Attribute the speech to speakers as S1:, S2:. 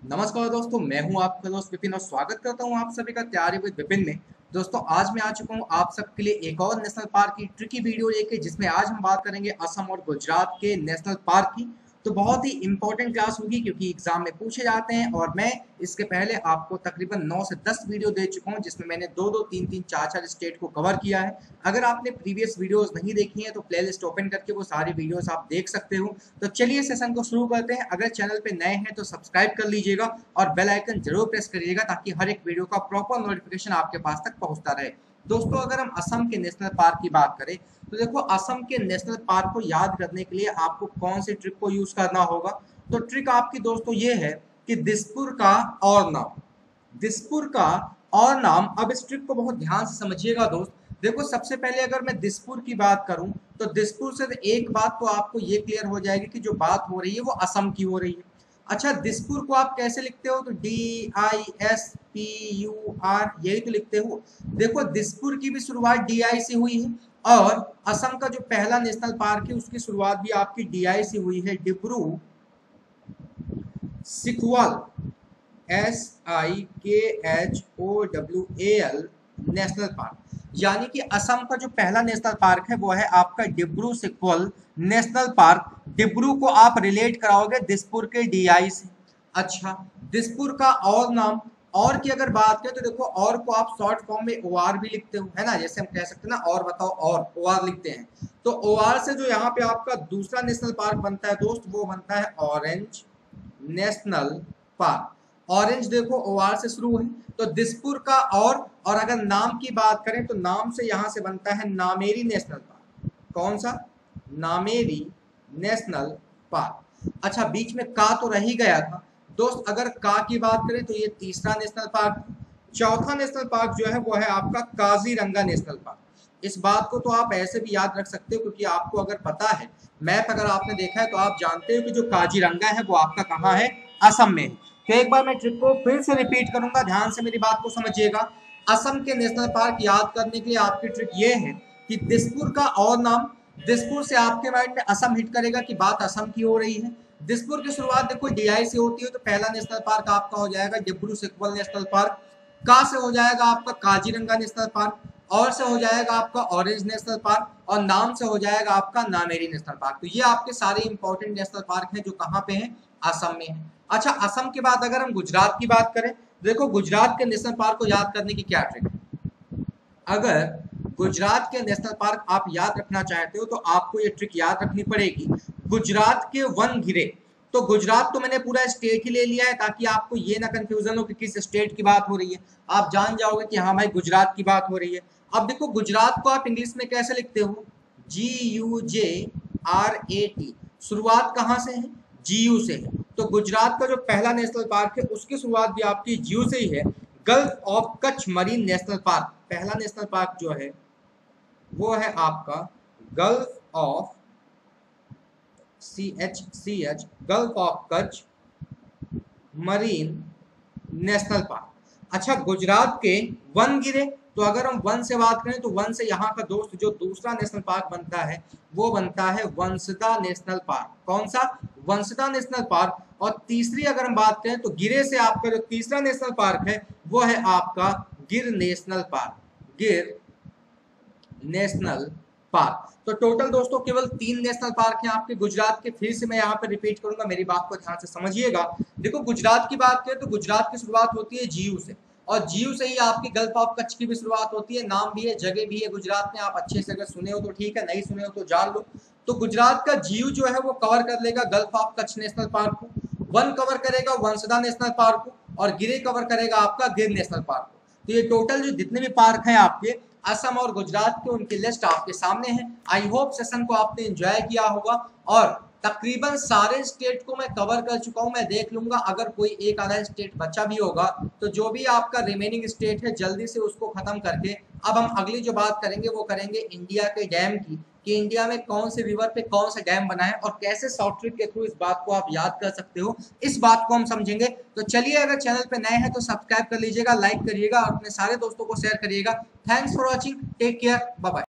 S1: नमस्कार दोस्तों, मैं हूं आपका दोस्त विपिन और स्वागत करता हूं आप सभी का तैयारी विद विपिन में। दोस्तों, आज मैं आ चुका हूं आप सबके लिए एक और नेशनल पार्क की ट्रिकी वीडियो लेके, जिसमें आज हम बात करेंगे असम और गुजरात के नेशनल पार्क की। तो बहुत ही इंपॉर्टेंट क्लास होगी क्योंकि एग्जाम में पूछे जाते हैं और मैं इसके पहले आपको तकरीबन 9 से 10 वीडियो दे चुका हूं, जिसमें मैंने 2-2, 3-3, 4-4 स्टेट को कवर किया है। अगर आपने प्रीवियस वीडियोस नहीं देखी हैं तो प्लेलिस्ट ओपन करके वो सारी वीडियोस आप देख सकते हो। तो चलिए सेशन को शुरू करते हैं। अगर चैनल पे नए हैं तो सब्सक्राइब कर लीजिएगा और बेल आइकन जरूर प्रेस करिएगा ताकि हर एक वीडियो का प्रॉपर नोटिफिकेशन आपके पास तक पहुंचता रहे। दोस्तों, अगर हम असम के नेशनल पार्क की बात करें तो देखो, असम के नेशनल पार्क को याद करने के लिए आपको कौन सी ट्रिक को यूज करना होगा। तो ट्रिक आपकी दोस्तों ये है कि दिसपुर का और नाम, दिसपुर का और नाम। अब इस ट्रिक को बहुत ध्यान से समझिएगा दोस्त। देखो, सबसे पहले अगर मैं दिसपुर की बात करूं तो दिसपुर से एक बात तो आपको ये क्लियर हो जाएगी कि जो बात हो रही है वो असम की हो रही है। अच्छा, दिसपुर को आप कैसे लिखते हो? तो DISPUR, यही तो लिखते हो। देखो, दिसपुर की भी शुरुआत DI से हुई है और असम का जो पहला नेशनल पार्क है उसकी शुरुआत भी आपकी DI से हुई है, Dibru Sikhwal, SIKHOWAL national park. यानी कि असम का जो पहला नेशनल पार्क है वो है आपका डिब्रू सिखवाल नेशनल पार्क। डिब्रू को आप रिलेट कराओगे दिसपुर के DI से। अच्छा, दिसपुर का और नाम, और की अगर बात करें तो देखो, और को आप शॉर्ट फॉर्म में OR भी लिखते हो, है ना। जैसे हम कह सकते हैं ना, और बताओ, और OR लिखते हैं। तो OR से जो यहाँ पे आपका दूसरा नेशनल पार्क बनता है दोस्त, वो बनता है ऑरेंज नेशनल पार्क। ऑरेंज देखो OR से शुरू है, तो दिसपुर का और अगर नाम की बात करें तो नाम से यहां से बनता है नामेरी नेशनल पार्क। कौन सा? Nameri national park. अच्छा, बीच में का तो रह ही गया था दोस्त। अगर का की बात करें तो ये तीसरा नेशनल पार्क। चौथा नेशनल पार्क जो है वो है आपका काजीरंगा नेशनल पार्क। इस बात को तो आप ऐसे भी याद रख सकते हो क्योंकि आपको अगर पता है, मैप अगर आपने देखा है तो आप जानते हो कि जो काजीरंगा है वो आपका कहाँ है? असम में है। तो एक बार मैं ट्रिक को फिर से रिपीट करूंगा, ध्यान से मेरी बात को समझिएगा। असम के नेशनल पार्क याद करने के लिए आपकी ट्रिक ये है कि दिसपुर का और नाम, दिसपुर से आपके माइंड में असम हिट करेगा कि बात असम की हो रही है। दिसपुर की शुरुआत देखो DI से होती है, तो पहला नेशनल पार्क आपका हो जाएगा डिब्रू सिखवाल नेशनल पार्क। का से हो जाएगा आपका काजीरंगा नेशनल पार्क, और से हो जाएगा आपका ऑरेंज नेशनल पार्क, और नाम से हो जाएगा आपका नामेरी नेशनल पार्क। तो ये आपके सारे इंपॉर्टेंट नेशनल पार्क हैं जो कहाँ पे हैं? असम में है। अच्छा, असम के बाद अगर हम गुजरात की बात करें, देखो गुजरात के नेशनल पार्क को याद करने की क्या ट्रिक है। अगर गुजरात के नेशनल पार्क आप याद रखना चाहते हो तो आपको ये ट्रिक याद रखनी पड़ेगी। गुजरात के वन घिरे, तो गुजरात तो मैंने पूरा स्टेट ही ले लिया है ताकि आपको ये ना कंफ्यूजन हो कि किस स्टेट की बात हो रही है। आप जान जाओगे कि हाँ भाई, गुजरात की बात हो रही है। अब देखो, गुजरात को आप इंग्लिश में कैसे लिखते हो? GUJRAT। शुरुआत कहाँ से है? GU से है। तो गुजरात का जो पहला नेशनल पार्क है उसकी शुरुआत भी आपकी GU से ही है। Gulf of Kutch marine national park, पहला नेशनल पार्क जो है वो है आपका gulf of CH gulf of Kutch marine national park. अच्छा, गुजरात के वन गिरे, तो अगर हम वन से बात करें तो वन से यहाँ का दोस्त जो दूसरा नेशनल पार्क बनता है वो बनता है वंसदा नेशनल पार्क। कौन सा? Vansda national park. और तीसरी अगर हम बात करें तो गिरे से आपका जो तीसरा नेशनल पार्क है वो है आपका गिर नेशनल पार्क, गिर नेशनल पार्क। तो टोटल दोस्तों केवल 3 नेशनल पार्क हैं आपके गुजरात के। फिर से मैं यहाँ पे रिपीट करूंगा, मेरी बात को ध्यान से समझिएगा। देखो, गुजरात की बात करें तो गुजरात की शुरुआत होती है GU से, और GU से ही आपकी गल्फ ऑफ कच्छ की भी शुरुआत होती है। नाम भी है, जगह भी है गुजरात में। आप अच्छे से अगर सुने हो तो ठीक है, नहीं सुने हो तो जान लो। तो गुजरात का GU जो है वो कवर कर लेगा gulf of Kutch national park को, वन कवर करेगा वंसदा नेशनल पार्क को, और गिरे कवर करेगा आपका गिर नेशनल पार्क को। तो ये टोटल जो जितने भी पार्क हैं आपके असम और गुजरात के, उनकी लिस्ट आपके सामने है। आई होप सेशन को आपने एंजॉय किया होगा और तकरीबन सारे स्टेट को मैं कवर कर चुका हूं। मैं देख लूंगा अगर कोई एक आधा स्टेट बचा भी होगा तो जो भी आपका रिमेनिंग स्टेट है जल्दी से उसको खत्म करके अब हम अगली जो बात करेंगे वो करेंगे इंडिया के डैम की, कि इंडिया में कौन से रिवर पे कौन सा डैम बना है और कैसे शॉर्ट ट्रिक के थ्रू इस बात को आप याद कर सकते हो, इस बात को हम समझेंगे। तो चलिए, अगर चैनल पे नए हैं तो सब्सक्राइब कर लीजिएगा, लाइक करिएगा और अपने सारे दोस्तों को शेयर करिएगा। Thanks for watching, take care, bye bye.